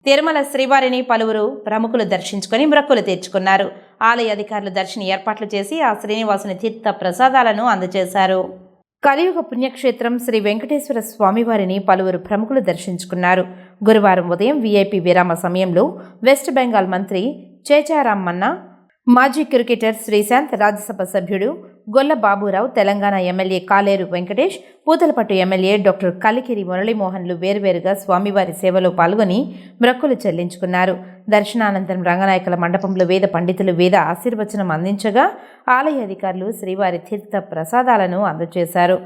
తిరుమల శ్రీవారిని పలువురు ప్రముఖులు దర్శించుకుని మొక్కులు తీర్చుకున్నారు. ఆలయ అధికారులు దర్శన ఏర్పాట్లు చేసి ఆ శ్రీనివాసుని తీర్థ ప్రసాదాలను అందజేశారు. కలియుగ పుణ్యక్షేత్రం శ్రీ వెంకటేశ్వర స్వామివారిని పలువురు ప్రముఖులు దర్శించుకున్నారు. గురువారం ఉదయం వీఐపీ విరామ సమయంలో వెస్ట్ బెంగాల్ మంత్రి చేచారాం మన్నా, మాజీ క్రికెటర్ శ్రీశాంత్, రాజ్యసభ సభ్యుడు గొల్ల బాబురావు, తెలంగాణ ఎమ్మెల్యే కాలేరు వెంకటేష్, పూతలపట్టు ఎమ్మెల్యే డాక్టర్ కలికిరి మురళీమోహన్లు వేర్వేరుగా స్వామివారి సేవలో పాల్గొని మొక్కులు చెల్లించుకున్నారు. దర్శనానంతరం రంగనాయకుల మండపంలో వేద పండితులు వేద ఆశీర్వచనం అందించగా ఆలయ అధికారులు శ్రీవారి తీర్థ ప్రసాదాలను అందజేశారు.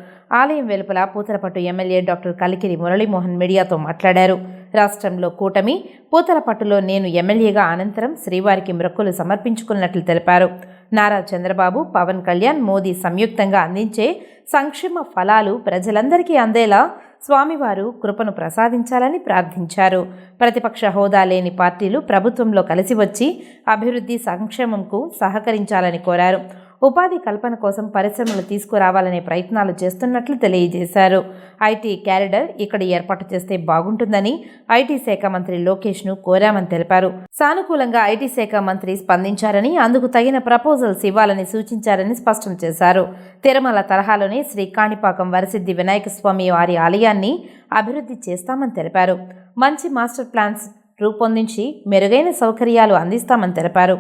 ఆలయం వెలుపల పూతలపట్టు ఎమ్మెల్యే డాక్టర్ కలికిరి మురళీమోహన్ మీడియాతో మాట్లాడారు. రాష్ట్రంలో కూటమి, పూతలపట్టులో నేను ఎమ్మెల్యేగా అనంతరం శ్రీవారికి మొక్కులు సమర్పించుకున్నట్లు తెలిపారు. నారా చంద్రబాబు, పవన్ కళ్యాణ్, మోదీ సంయుక్తంగా అందించే సంక్షేమ ఫలాలు ప్రజలందరికీ అందేలా స్వామివారు కృపను ప్రసాదించాలని ప్రార్థించారు. ప్రతిపక్ష హోదా లేని పార్టీలు ప్రభుత్వంలో కలిసి వచ్చి అభివృద్ధి సంక్షేమంకు సహకరించాలని కోరారు. ఉపాధి కల్పన కోసం పరిశ్రమలు తీసుకురావాలనే ప్రయత్నాలు చేస్తున్నట్లు తెలియజేశారు. ఐటీ క్యారిడర్ ఇక్కడ ఏర్పాటు చేస్తే బాగుంటుందని ఐటీ శాఖ మంత్రి లోకేష్ను కోరామని తెలిపారు. సానుకూలంగా ఐటీ శాఖ మంత్రి స్పందించారని, అందుకు తగిన ప్రపోజల్స్ ఇవ్వాలని సూచించారని స్పష్టం చేశారు. తిరుమల తరహాలోనే శ్రీ కాణిపాకం వరసిద్ధి వినాయక స్వామి వారి ఆలయాన్ని అభివృద్ధి చేస్తామని తెలిపారు. మంచి మాస్టర్ ప్లాన్స్ రూపొందించి మెరుగైన సౌకర్యాలు అందిస్తామని తెలిపారు.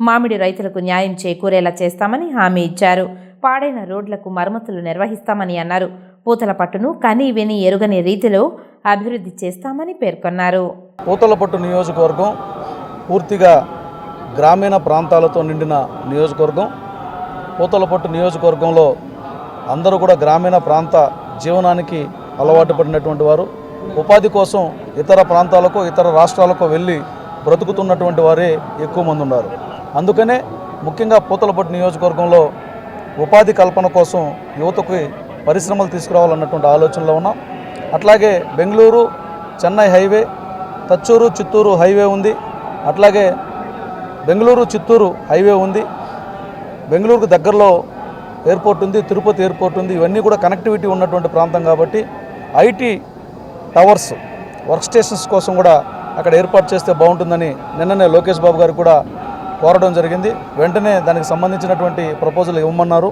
మామిడి రైతులకు న్యాయం చేకూరేలా చేస్తామని హామీ ఇచ్చారు. పాడైన రోడ్లకు మరమ్మతులు నిర్వహిస్తామని అన్నారు. పూతలపట్టును కని విని ఎరుగని రీతిలో అభివృద్ధి చేస్తామని పేర్కొన్నారు. పూతలపట్టు నియోజకవర్గం పూర్తిగా గ్రామీణ ప్రాంతాలతో నిండిన నియోజకవర్గం. పూతలపట్టు నియోజకవర్గంలో అందరూ కూడా గ్రామీణ ప్రాంత జీవనానికి అలవాటు పడినటువంటి వారు. ఉపాధి కోసం ఇతర ప్రాంతాలకు, ఇతర రాష్ట్రాలకు వెళ్ళి బ్రతుకుతున్నటువంటి వారే ఎక్కువ మంది ఉన్నారు. అందుకనే ముఖ్యంగా పూతలపట్టు నియోజకవర్గంలో ఉపాధి కల్పన కోసం యువతకు పరిశ్రమలు తీసుకురావాలన్నటువంటి ఆలోచనలో ఉన్నాం. అట్లాగే బెంగళూరు చెన్నై హైవే, తచ్చూరు చిత్తూరు హైవే ఉంది. అట్లాగే బెంగళూరు చిత్తూరు హైవే ఉంది. బెంగళూరుకు దగ్గరలో ఎయిర్పోర్ట్ ఉంది, తిరుపతి ఎయిర్పోర్ట్ ఉంది. ఇవన్నీ కూడా కనెక్టివిటీ ఉన్నటువంటి ప్రాంతం కాబట్టి ఐటీ టవర్స్, వర్క్ స్టేషన్స్ కోసం కూడా అక్కడ ఏర్పాటు చేస్తే బాగుంటుందని నిన్ననే లోకేష్ బాబు గారు కూడా కోరడం జరిగింది. వెంటనే దానికి సంబంధించినటువంటి ప్రపోజల్ ఇవ్వమన్నారు.